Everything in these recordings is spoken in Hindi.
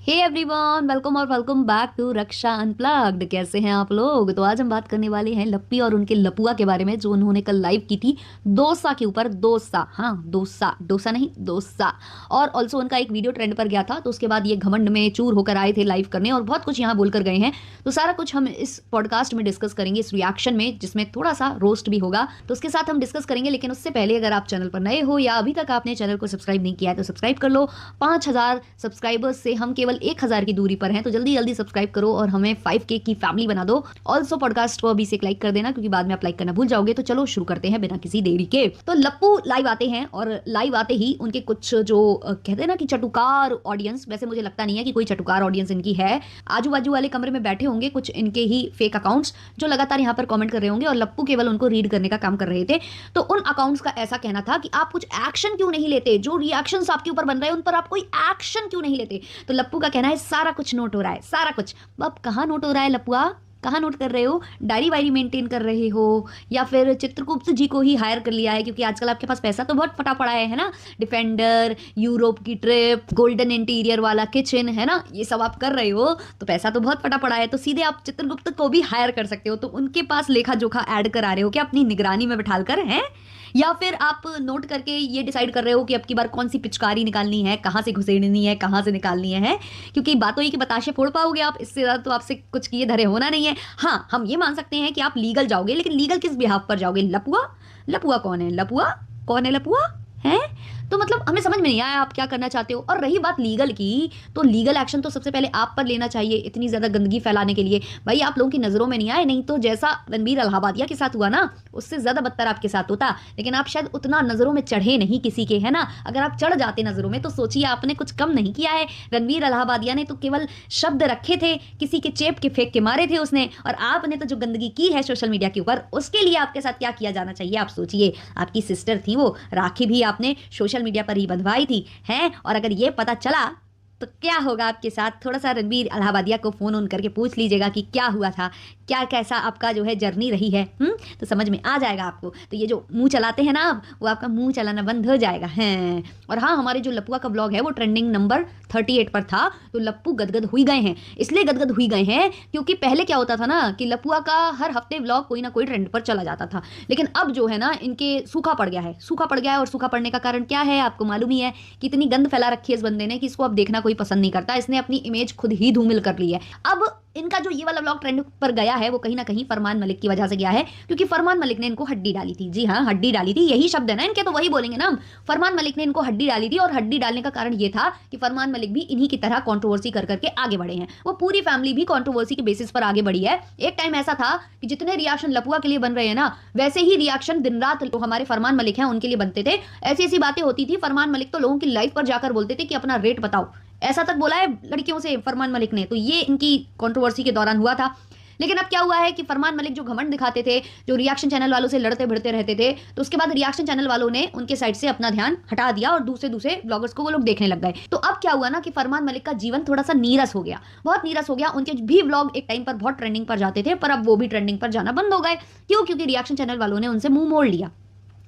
हे एवरीवन, वेलकम और welcome back to Raksha unplugged. कैसे हैं आप लोग? तो आज हम बात करने वाले हैं लप्पी और उनके लपुआ के बारे में, जो उन्होंने कल लाइव की थी डोसा के ऊपर। डोसा, हाँ डोसा, डोसा नहीं डोसा। और ऑल्सो उनका एक वीडियो ट्रेंड पर गया था, तो उसके बाद ये घमंड में चूर होकर आए थे लाइव करने और बहुत कुछ यहाँ बोलकर गए हैं। तो सारा कुछ हम इस पॉडकास्ट में डिस्कस करेंगे, इस रिएक्शन में, जिसमें थोड़ा सा रोस्ट भी होगा, तो उसके साथ हम डिस्कस करेंगे। लेकिन उससे पहले अगर आप चैनल पर नए हो या अभी तक आपने चैनल को सब्सक्राइब नहीं किया है तो सब्सक्राइब कर लो। 5,000 सब्सक्राइबर्स से हम केवल 1,000 की दूरी पर हैं, तो जल्दी जल्दी सब्सक्राइब करो और हमें 5K की फैमिली बना दो। ऑल्सो पॉडकास्ट को अभी से एक लाइक कर देना, क्योंकि बाद में आप लाइक करना भूल जाओगे। तो चलो शुरू करते हैं बिना किसी देरी के। तो लप्पू लाइव आते हैं और लाइव आते ही उनके कुछ जो कहते हैं ना कि चटुकार ऑडियंस, वैसे मुझे लगता नहीं है कि कोई चटुकार ऑडियंस इनकी है। आजू बाजू वाले कमरे में बैठे होंगे कुछ इनके ही फेक अकाउंट्स, जो लगातार यहाँ पर कमेंट कर रहे होंगे और लप्पू केवल उनको रीड करने का काम कर रहे थे। तो उन अकाउंट्स का ऐसा कहना था कि आप कुछ एक्शन क्यों नहीं लेते, जो रिएक्शंस आपके ऊपर बन रहे हैं उन पर आप कोई एक्शन क्यों नहीं लेते। तो लप्पू का कहना है सारा कुछ नोट हो रहा है, सारा कुछ। अब कहाँ नोट हो रहा है लपुआ? कहाँ नोट कर रहे हो? डायरी वायरी मेंटेन कर रहे हो या फिर चित्रगुप्त जी को ही हायर कर लिया है? क्योंकि आजकल आपके पास पैसा तो बहुत फटा पड़ा है ना। डिफेंडर, यूरोप की ट्रिप, गोल्डन इंटीरियर वाला किचन, है ना, ये सब आप कर रहे हो, तो पैसा तो बहुत फटा पड़ा है। तो सीधे आप चित्रगुप्त को भी हायर कर सकते हो। तो उनके पास लेखा जोखा ऐड करा रहे हो क्या अपनी निगरानी में बैठाल कर? हैं या फिर आप नोट करके ये डिसाइड कर रहे हो कि अब की बार कौन सी पिचकारी निकालनी है, कहाँ से घुसेड़नी है, कहाँ से निकालनी है? क्योंकि बात तो ये कि बताशे फोड़ पाओगे आप, इससे ज़्यादा तो आपसे कुछ किए धरे होना नहीं है। हाँ, हम ये मान सकते हैं कि आप लीगल जाओगे, लेकिन लीगल किस बिहाफ पर जाओगे? लपुआ? लपुआ कौन है? लपुआ कौन है? लपुआ है? तो मतलब हमें समझ में नहीं आया आप क्या करना चाहते हो। और रही बात लीगल की, तो लीगल एक्शन तो सबसे पहले आप पर लेना चाहिए इतनी ज्यादा गंदगी फैलाने के लिए। भाई आप लोगों की नजरों में नहीं आए, नहीं तो जैसा रणबीर इलाहाबादिया के साथ हुआ ना, उससे ज्यादा बदतर आपके साथ होता। लेकिन आप शायद उतना नजरों में चढ़े नहीं किसी के, है ना। अगर आप चढ़ जाते नजरों में तो सोचिए आपने कुछ कम नहीं किया है। रणबीर इलाहाबादिया ने तो केवल शब्द रखे थे, किसी के चेप के फेंक के मारे थे उसने, और आपने तो जो गंदगी की है सोशल मीडिया के ऊपर, उसके लिए आपके साथ क्या किया जाना चाहिए आप सोचिए। आपकी सिस्टर थी वो, राखी भी आपने सोशल मीडिया पर ही बंधवाई थी, हैं। और अगर ये पता चला तो क्या होगा आपके साथ? थोड़ा सा रणबीर इलाहाबादिया को फोन ऑन करके पूछ लीजिएगा कि क्या हुआ था, क्या कैसा आपका जो है जर्नी रही है। तो समझ में आ जाएगा आपको। तो ये जो मुंह चलाते हैं ना आप, वो आपका मुंह चलाना बंद हो जाएगा हैं। और हाँ, हमारे जो लपुआ का ब्लॉग है वो ट्रेंडिंग नंबर 38 पर था। तो लप्पू गदगद हुई गए हैं, इसलिए गदगद हुई गए हैं क्योंकि पहले क्या होता था ना कि लपुआ का हर हफ्ते ब्लॉग कोई ना कोई ट्रेंड पर चला जाता था। लेकिन अब जो है ना, इनके सूखा पड़ गया है, सूखा पड़ गया है। और सूखा पड़ने का कारण क्या है आपको मालूम ही है। कितनी गंद फैला रखी है इस बंदे ने कि इसको अब देखना कोई पसंद नहीं करता। इसने अपनी इमेज खुद ही धूमिल कर ली है। अब इनका जो ये वाला ब्लॉग ट्रेंड पर गया है वो कहीं ना कहीं फरमान मलिक की वजह से गया है, क्योंकि फरमान मलिक ने इनको हड्डी डाली थी। जी हाँ, हड्डी डाली थी, यही शब्द है ना इनके, तो वही बोलेंगे ना हम। फरमान मलिक ने इनको हड्डी डाली थी, और हड्डी डालने का कारण ये था कि फरमान मलिक भी इन्हीं की तरह कंट्रोवर्सी कर करके आगे बढ़े हैं। वो पूरी फैमिली भी कंट्रोवर्सी के बेसिस पर आगे बढ़ी है। एक टाइम ऐसा था कि जितने रिएक्शन लपुआ के लिए बन रहे हैं ना, वैसे ही रिएक्शन दिन रात तो हमारे फरमान मलिक हैं उनके लिए बनते थे। ऐसी ऐसी बातें होती थी, फरमान मलिक तो लोगों की लाइफ पर जाकर बोलते थे कि अपना रेट बताओ। ऐसा तक बोला है लड़कियों से फरमान मलिक ने। तो ये इनकी कंट्रोवर्सी के दौरान हुआ था। लेकिन अब क्या हुआ है कि फरमान मलिक जो घमंड दिखाते थे, जो रिएक्शन चैनल वालों से लड़ते भिड़ते रहते थे, तो उसके बाद रिएक्शन चैनल वालों ने उनके साइड से अपना ध्यान हटा दिया और दूसरे दूसरे ब्लॉगर्स को वो लोग देखने लग गए। तो अब क्या हुआ ना कि फरमान मलिक का जीवन थोड़ा सा नीरस हो गया, बहुत नीरस हो गया। उनके भी ब्लॉग एक टाइम पर बहुत ट्रेंडिंग पर जाते थे, पर अब वो भी ट्रेंडिंग पर जाना बंद हो गए। क्यों? क्योंकि रिएक्शन चैनल वालों ने उनसे मुंह मोड़ लिया।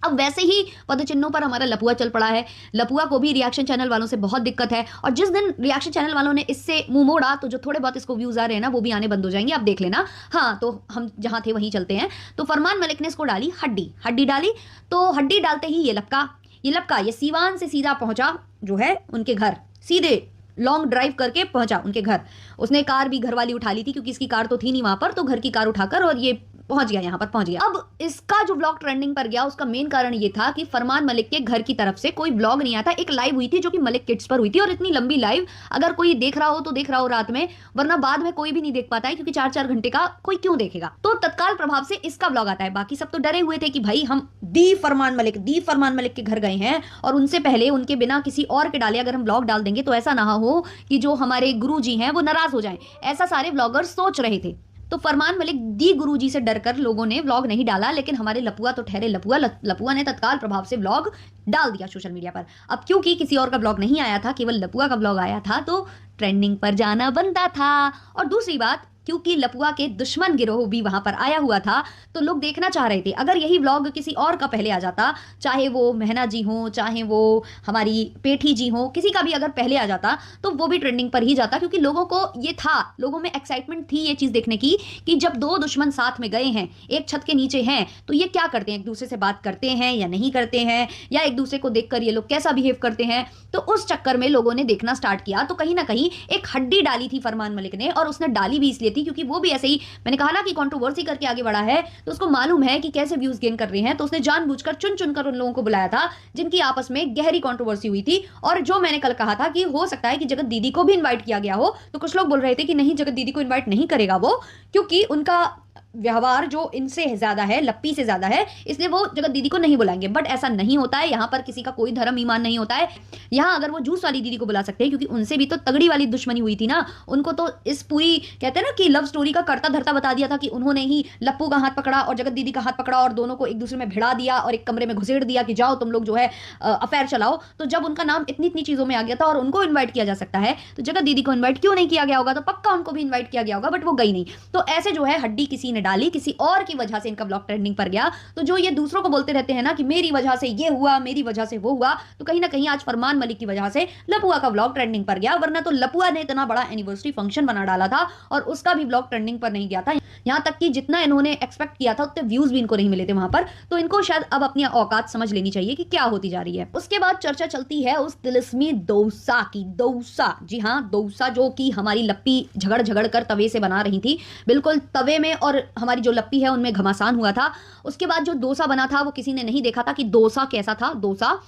अब वैसे ही पदचिन्हों पर हमारा लपुआ चल पड़ा है। लपुआ को भी रिएक्शन चैनल वालों से बहुत दिक्कत है, और जिस दिन रिएक्शन चैनल वालों ने इससे मुंह मोड़ा, तो जो थोड़े बहुत इसको व्यूज आ रहे हैं ना, वो भी आने बंद हो जाएंगे, आप देख लेना। हाँ, तो हम जहां थे वहीं चलते हैं। तो फरमान मलिक ने इसको डाली हड्डी, हड्डी डाली। तो हड्डी डालते ही ये सीवान से सीधा पहुंचा जो है उनके घर, सीधे लॉन्ग ड्राइव करके पहुंचा उनके घर। उसने कार भी घर वाली उठा ली थी, क्योंकि इसकी कार तो थी नहीं वहां पर, तो घर की कार उठाकर और ये पहुंच गया, यहां पर पहुंच गया। अब इसका जो ब्लॉग ट्रेंडिंग पर गया, उसका मेन कारण ये था कि फरमान मलिक के घर की तरफ से कोई ब्लॉग नहीं आता। एक लाइव हुई थी जो कि मलिक किड्स पर हुई थी, और इतनी लंबी लाइव अगर कोई देख रहा हो तो देख रहा हो रात में, वरना बाद में कोई भी नहीं देख पाता है, क्योंकि 4-4 घंटे का कोई क्यों देखेगा। तो तत्काल प्रभाव से इसका ब्लॉग आता है। बाकी सब तो डरे हुए थे कि भाई हम दी फरमान मलिक के घर गए हैं, और उनसे पहले उनके बिना किसी और के डाले अगर हम ब्लॉग डाल देंगे तो ऐसा ना हो कि जो हमारे गुरु जी हैं वो नाराज हो जाएं। ऐसा सारे ब्लॉगर्स सोच रहे थे। तो फरमान मलिक दी गुरुजी से डरकर लोगों ने व्लॉग नहीं डाला, लेकिन हमारे लपुआ तो ठहरे लपुआ, लपुआ ने तत्काल प्रभाव से व्लॉग डाल दिया सोशल मीडिया पर। अब क्योंकि किसी और का व्लॉग नहीं आया था, केवल लपुआ का व्लॉग आया था, तो ट्रेंडिंग पर जाना बनता था। और दूसरी बात, क्योंकि लपुआ के दुश्मन गिरोह भी वहां पर आया हुआ था, तो लोग देखना चाह रहे थे। अगर यही व्लॉग किसी और का पहले आ जाता, चाहे वो महना जी हो, चाहे वो हमारी पेठी जी हो, किसी का भी अगर पहले आ जाता तो वो भी ट्रेंडिंग पर ही जाता, क्योंकि लोगों को ये था, लोगों में एक्साइटमेंट थी ये चीज देखने की कि जब दो दुश्मन साथ में गए हैं, एक छत के नीचे हैं, तो ये क्या करते हैं, एक दूसरे से बात करते हैं या नहीं करते हैं, या एक दूसरे को देखकर ये लोग कैसा बिहेव करते हैं। तो उस चक्कर में लोगों ने देखना स्टार्ट किया। तो कहीं ना कहीं एक हड्डी डाली थी फरमान मलिक ने, और उसने डाली भी इसलिए थी क्योंकि वो भी ऐसे ही, मैंने कहा ना कि कंट्रोवर्सी करके आगे बढ़ा है, तो उसको मालूम है कि कैसे व्यूज गेन कर रहे हैं, तो उसने जानबूझकर चुन चुनकर उन लोगों को बुलाया था जिनकी आपस में गहरी कंट्रोवर्सी हुई थी। और जो मैंने कल कहा था कि हो सकता है कि जगत दीदी को भी इनवाइट किया गया हो, तो कुछ लोग बोल रहे थे कि नहीं, जगत दीदी को इनवाइट नहीं करेगा वो, क्योंकि उनका व्यवहार जो इनसे ज्यादा है, लप्पी से ज्यादा है, इसलिए वो जगत दीदी को नहीं बुलाएंगे। बट ऐसा नहीं होता है, यहाँ पर किसी का कोई धर्म ईमान नहीं होता है। यहाँ अगर वो जूस वाली दीदी को बुला सकते हैं, क्योंकि उनसे भी तो तगड़ी वाली दुश्मनी हुई थी ना, उनको तो इस पूरी कहते हैं ना कि लव स्टोरी का करता धरता बता दिया था कि उन्होंने ही लप्पू का हाथ पकड़ा और जगत दीदी का हाथ पकड़ा और दोनों को एक दूसरे में भिड़ा दिया और एक कमरे में घुसेड़ दिया कि जाओ तुम लोग जो है अफेयर चलाओ। तो जब उनका नाम इतनी इतनी चीजों में आ गया था और उनको इन्वाइट किया जा सकता है, तो जगत दीदी को इन्वाइट क्यों नहीं किया गया होगा? तो पक्का उनको भी इन्वाइट किया गया होगा, बट वो गई नहीं। तो ऐसे जो है हड्डी किसी ने डाली, किसी और की वजह से इनका ब्लॉग ट्रेंडिंग पर गया। तो जो ये दूसरों को बोलते रहते हैं ना कि मेरी वजह से ये हुआ, मेरी वजह से वो हुआ, तो कहीं ना कहीं आज फरमान मलिक की वजह से लपुआ का ब्लॉग ट्रेंडिंग पर गया। वरना तो लपुआ ने इतना बड़ा एनिवर्सरी फंक्शन बना डाला था और उसका भी ब्लॉग ट्रेंडिंग पर नहीं गया था। यहां तक कि जितना इन्होंने एक्सपेक्ट किया था उतने व्यूज भी इनको नहीं मिले थे वहां पर। तो इनको शायद अब अपनी औकात समझ लेनी चाहिए कि क्या होती जा रही है। उसके बाद चर्चा चलती है उस तिलिस्मी डोसा की। डोसा, जी हाँ, डोसा, जो कि हमारी लप्पी झगड़ झगड़ कर तवे से बना रही थी, बिल्कुल तवे में, और हमारी जो लप्पी है उनमें घमासान हुआ था। उसके बाद जो डोसा बना था वो किसी ने नहीं देखा था कि डोसा कैसा था, डोसा।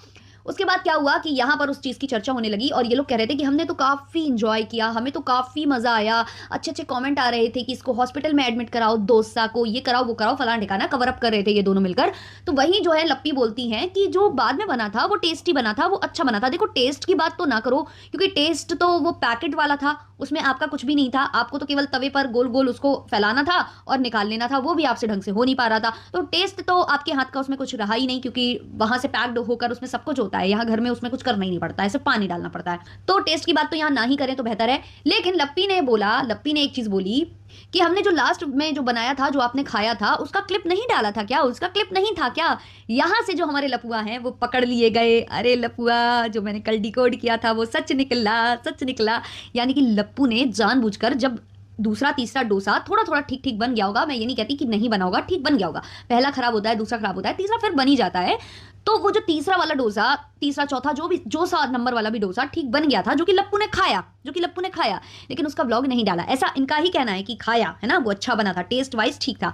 उसके बाद क्या हुआ कि यहाँ पर उस चीज़ की चर्चा होने लगी और ये लोग कह रहे थे कि हमने तो काफ़ी इंजॉय किया, हमें तो काफ़ी मज़ा आया, अच्छे अच्छे कमेंट आ रहे थे कि इसको हॉस्पिटल में एडमिट कराओ, डोसा को ये कराओ वो कराओ, फलाना ठिकाना कवर अप कर रहे थे ये दोनों मिलकर। तो वहीं जो है लप्पी बोलती हैं कि जो बाद में बना था वो टेस्टी बना था, वो अच्छा बना था। देखो, टेस्ट की बात तो ना करो, क्योंकि टेस्ट तो वो पैकेट वाला था, उसमें आपका कुछ भी नहीं था। आपको तो केवल तवे पर गोल गोल उसको फैलाना था और निकाल लेना था, वो भी आपसे ढंग से हो नहीं पा रहा था। तो टेस्ट तो आपके हाथ का उसमें कुछ रहा ही नहीं, क्योंकि वहां से पैक्ड होकर उसमें सब कुछ होता है। यहाँ घर में उसमें कुछ करना ही नहीं पड़ता है, सिर्फ पानी डालना पड़ता है। तो टेस्ट की बात तो यहाँ ना ही करें तो बेहतर है। लेकिन लप्पी ने एक चीज बोली कि हमने जो लास्ट में जो बनाया था, जो आपने खाया था, उसका क्लिप नहीं डाला था क्या? उसका क्लिप नहीं था क्या? यहां से जो हमारे लपुआ हैं वो पकड़ लिए गए। अरे लपुआ, जो मैंने कल डिकोड किया था वो सच निकला, सच निकला। यानी कि लप्पू ने जानबूझकर, जब दूसरा तीसरा डोसा थोड़ा थोड़ा ठीक ठीक बन गया होगा, मैं ये नहीं कहती कि नहीं बना होगा, ठीक बन गया होगा, पहला खराब होता है, दूसरा खराब होता है, तीसरा फिर बन ही जाता है। तो वो जो तीसरा वाला डोसा, तीसरा चौथा जो 7 नंबर वाला भी डोसा ठीक बन गया था, जो कि लप्पू ने खाया, लेकिन उसका व्लॉग नहीं डाला। ऐसा इनका ही कहना है कि खाया है ना, वो अच्छा बना था, टेस्ट वाइज ठीक था।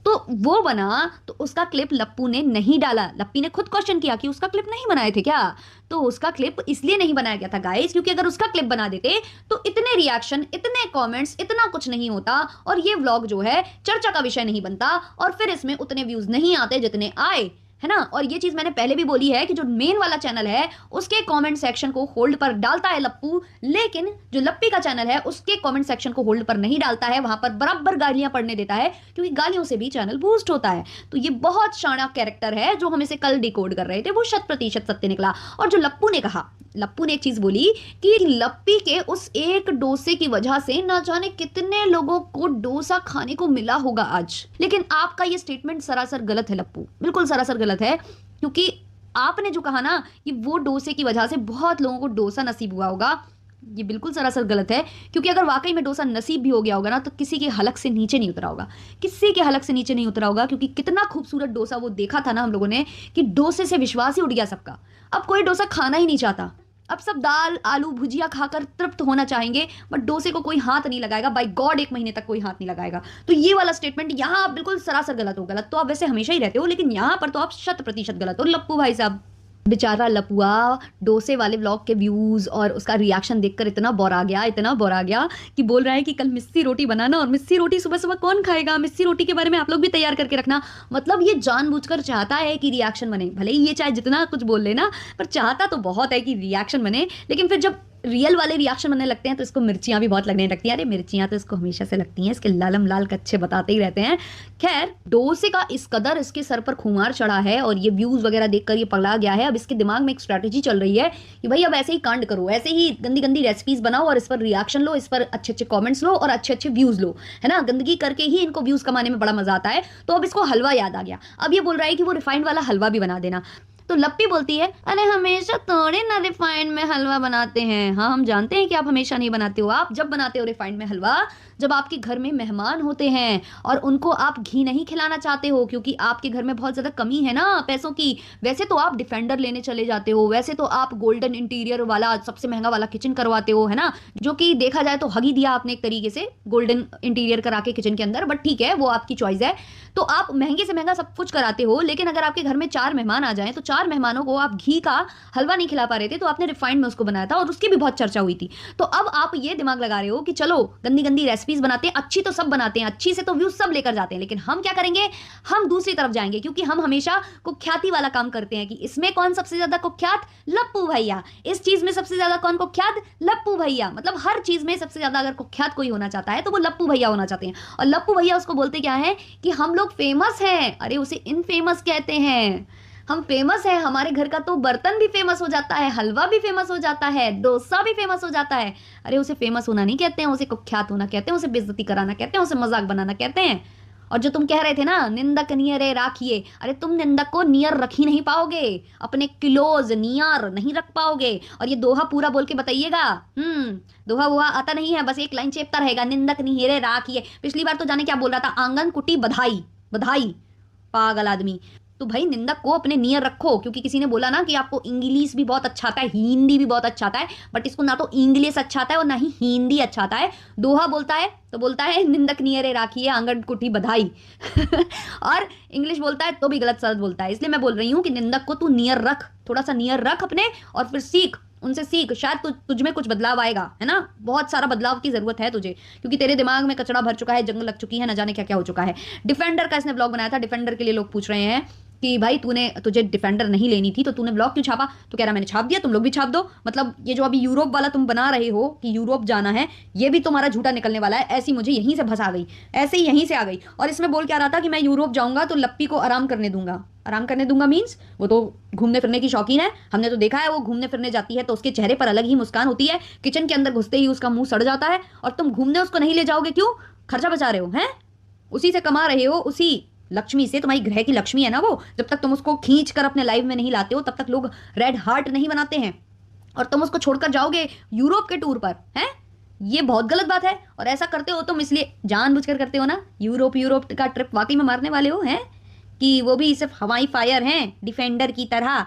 तो वो बना, तो उसका क्लिप लप्पू ने नहीं डाला। लप्पी ने खुद क्वेश्चन किया कि उसका क्लिप नहीं बनाए थे क्या? तो उसका क्लिप इसलिए नहीं बनाया गया था गाइस, क्योंकि अगर उसका क्लिप बना देते तो इतने रिएक्शन, इतने कमेंट्स, इतना कुछ नहीं होता और ये व्लॉग जो है चर्चा का विषय नहीं बनता, और फिर इसमें उतने व्यूज नहीं आते जितने आए, है ना। और ये चीज मैंने पहले भी बोली है कि जो मेन वाला चैनल है उसके कमेंट सेक्शन को होल्ड पर डालता है लप्पू, लेकिन जो लप्पी का चैनल है उसके कमेंट सेक्शन को होल्ड पर नहीं डालता है, वहां पर बराबर गालियां पढ़ने देता है, क्योंकि गालियों से भी चैनल बूस्ट होता है। तो ये बहुत शाना कैरेक्टर है जो हम इसे कल डिकोड कर रहे थे, वो 100% सत्य निकला। और जो लप्पू ने एक चीज बोली कि लप्पी के उस एक डोसे की वजह से ना जाने कितने लोगों को डोसा खाने को मिला होगा आज। लेकिन आपका ये स्टेटमेंट सरासर गलत है लप्पू, बिल्कुल सरासर गलत है, क्योंकि आपने जो कहा ना कि वो डोसे की वजह से बहुत लोगों को डोसा नसीब हुआ होगा, ये बिल्कुल सरासर गलत है। क्योंकि अगर वाकई में डोसा नसीब भी हो गया होगा ना, तो किसी के हलक से नीचे नहीं उतरा होगा, क्योंकि कितना खूबसूरत डोसा वो देखा था ना हम लोगों ने कि डोसे से विश्वास ही उठ गया सबका। अब कोई डोसा खाना ही नहीं चाहता, अब सब दाल आलू भुजिया खाकर तृप्त होना चाहेंगे, बट डोसे को कोई हाथ नहीं लगाएगा। बाय गॉड, 1 महीने तक कोई हाथ नहीं लगाएगा। तो ये वाला स्टेटमेंट यहाँ आप बिल्कुल सरासर गलत हो। गलत तो आप वैसे हमेशा ही रहते हो, लेकिन यहाँ पर तो आप 100% गलत हो लप्पू भाई साहब। बेचारा लपुआ डोसे वाले व्लॉग के व्यूज और उसका रिएक्शन देखकर इतना बोर आ गया कि बोल रहा है कि कल मिस्सी रोटी बनाना, और मिस्सी रोटी सुबह सुबह कौन खाएगा? मिस्सी रोटी के बारे में आप लोग भी तैयार करके रखना। मतलब ये जानबूझकर चाहता है कि रिएक्शन बने, भले ही ये चाहे जितना कुछ बोल लेना, पर चाहता तो बहुत है कि रिएक्शन बने। लेकिन फिर जब रियल वाले रिएक्शन बनने लगते हैं तो इसको मिर्चियाँ भी बहुत लगने लगती हैं। अरे मिर्चियाँ तो इसको हमेशा से लगती हैं, इसके लालम लाल कच्चे बताते ही रहते हैं। खैर, डोसे का इस कदर इसके सर पर खुमार चढ़ा है और ये व्यूज वगैरह देखकर ये पगला गया है। अब इसके दिमाग में एक स्ट्रैटेजी चल रही है कि भाई अब ऐसे ही कांड करो, ऐसे ही गंदी गंदी रेसिपीज बनाओ और इस पर रिएक्शन लो, इस पर अच्छे अच्छे कॉमेंट्स लो और अच्छे अच्छे व्यूज लो, है ना। गंदगी करके ही इनको व्यूज कमाने में बड़ा मजा आता है। तो अब इसको हलवा याद आ गया। अब ये बोल रहा है कि वो रिफाइंड वाला हलवा भी बना देना। तो लप्पी बोलती है, अरे हमेशा थोड़े ना रिफाइंड में हलवा बनाते हैं। हाँ, हम जानते हैं कि आप हमेशा नहीं बनाते हो। आप जब बनाते हो रिफाइंड में हलवा, जब आपके घर में मेहमान होते हैं और उनको आप घी नहीं खिलाना चाहते हो क्योंकि आपके घर में बहुत ज्यादा कमी है ना पैसों की। वैसे तो आप डिफेंडर लेने चले जाते हो, वैसे तो आप गोल्डन इंटीरियर वाला सबसे महंगा वाला किचन करवाते हो, है ना, जो कि देखा जाए तो हगी दिया आपने एक तरीके से गोल्डन इंटीरियर करा के किचन के अंदर, बट ठीक है, वो आपकी चॉइस है। तो आप महंगे से महंगा सब कुछ कराते हो, लेकिन अगर आपके घर में 4 मेहमान आ जाए तो 4 मेहमानों को आप घी का हलवा नहीं खिला पा रहे थे, तो आपने रिफाइंड में उसको बनाया था और उसकी भी बहुत चर्चा हुई थी। तो अब आप ये दिमाग लगा रहे हो कि चलो गंदी गंदी रेसिपीज बनाते हैं, अच्छी तो सब बनाते हैं, अच्छी से तो व्यूज सब लेकर जाते हैं, लेकिन हम क्या करेंगे, हम दूसरी तरफ जाएंगे क्योंकि हम हमेशा कुख्याति वाला काम करते हैं कि इसमें कौन सबसे ज्यादा कुख्यात, लप्पू भैया। इस चीज में सबसे ज्यादा कौन कुख्यात, लप्पू भैया। मतलब हर चीज में सबसे ज्यादा अगर कुख्यात कोई होना चाहता है तो वो लप्पू भैया होना चाहते हैं। और लप्पू भैया उसको बोलते क्या है कि हम लोग फेमस हैं। अरे उसे इनफेमस कहते हैं। हम फेमस है, हमारे घर का तो बर्तन भी फेमस हो जाता है, हलवा भी फेमस हो जाता है, डोसा भी फेमस हो जाता है। अरे उसे फेमस होना नहीं कहते हैं, उसे कुख्यात होना कहते हैं, उसे बेइज्जती कराना कहते हैं, उसे मजाक बनाना कहते हैं। और जो तुम कह रहे थे ना, निंदक नियरे राखिए, अरे तुम निंदक को नियर रख ही नहीं पाओगे, अपने किलोज नियर नहीं रख पाओगे। और ये दोहा पूरा बोल के बताइएगा। दोहा वोहा आता नहीं है, बस एक लाइन चेपता रहेगा, निंदक नियरे राखिए। पिछली बार तो जाने क्या बोल रहा था, आंगन कुटी बधाई बधाई, पागल आदमी। तो भाई निंदक को अपने नियर रखो, क्योंकि किसी ने बोला ना कि आपको इंग्लिश भी बहुत अच्छा आता है, हिंदी भी बहुत अच्छा आता है, बट इसको ना तो इंग्लिश अच्छा आता है और ना ही हिंदी अच्छा आता है। दोहा बोलता है तो बोलता है निंदक नियरे राखिए, आंगन कुटी बधाई और इंग्लिश बोलता है तो भी गलत सलत बोलता है। इसलिए मैं बोल रही हूँ कि निंदक को तू नियर रख, थोड़ा सा नियर रख अपने, और फिर सीख, उनसे सीख, शायद तुझ में कुछ बदलाव आएगा, है ना। बहुत सारा बदलाव की जरूरत है तुझे, क्योंकि तेरे दिमाग में कचरा भर चुका है, जंग लग चुकी है, ना जाने क्या क्या हो चुका है। डिफेंडर का इसने ब्लॉग बनाया था। डिफेंडर के लिए लोग पूछ रहे हैं कि भाई तुझे डिफेंडर नहीं लेनी थी तो तूने ब्लॉग क्यों छापा। तो कह रहा मैंने छाप दिया, तुम लोग भी छाप दो। मतलब ये जो अभी यूरोप वाला तुम बना रहे हो कि यूरोप जाना है, ये भी तुम्हारा झूठा निकलने वाला है। ऐसी मुझे यहीं से फंसा गई, ऐसे ही यहीं से आ गई। और इसमें बोल क्या रहा था कि मैं यूरोप जाऊंगा तो लप्पी को आराम करने दूंगा। आराम करने दूंगा मीन्स वो तो घूमने फिरने की शौकीन है, हमने तो देखा है वो घूमने फिरने जाती है तो उसके चेहरे पर अलग ही मुस्कान होती है, किचन के अंदर घुसते ही उसका मुंह सड़ जाता है। और तुम घूमने उसको नहीं ले जाओगे, क्यों, खर्चा बचा रहे हो, हैं, उसी से कमा रहे हो, उसी लक्ष्मी से, तुम्हारी ग्रह की लक्ष्मी है ना वो। जब तक तुम उसको खींच कर अपने लाइफ में नहीं लाते हो तब तक लोग रेड हार्ट नहीं बनाते हैं, और तुम उसको छोड़कर जाओगे यूरोप के टूर पर, हैं। ये बहुत गलत बात है, और ऐसा करते हो तुम इसलिए जानबूझकर करते हो ना। यूरोप का ट्रिप वाकई में मारने वाले हो, हैं, कि वो भी सिर्फ हवाई फायर हैं डिफेंडर की तरह।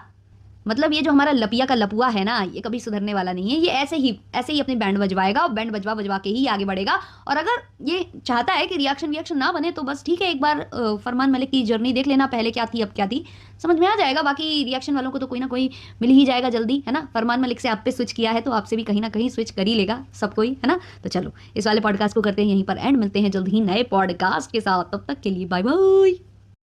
मतलब ये जो हमारा लपिया का लपुआ है ना, ये कभी सुधरने वाला नहीं है। ये ऐसे ही अपनी बैंड बजवाएगा और बैंड बजवा बजवा के ही आगे बढ़ेगा। और अगर ये चाहता है कि रिएक्शन ना बने तो बस ठीक है, एक बार फरमान मलिक की जर्नी देख लेना, पहले क्या थी अब क्या थी, समझ में आ जाएगा। बाकी रिएक्शन वालों को तो कोई ना कोई मिल ही जाएगा जल्दी, है ना। फरमान मलिक से आप पे स्विच किया है तो आपसे भी कहीं ना कहीं स्विच कर ही लेगा सब कोई, है ना। तो चलो इस वाले पॉडकास्ट को करते हैं यहीं पर एंड, मिलते हैं जल्द ही नए पॉडकास्ट के साथ, तब तक के लिए बाय बाय।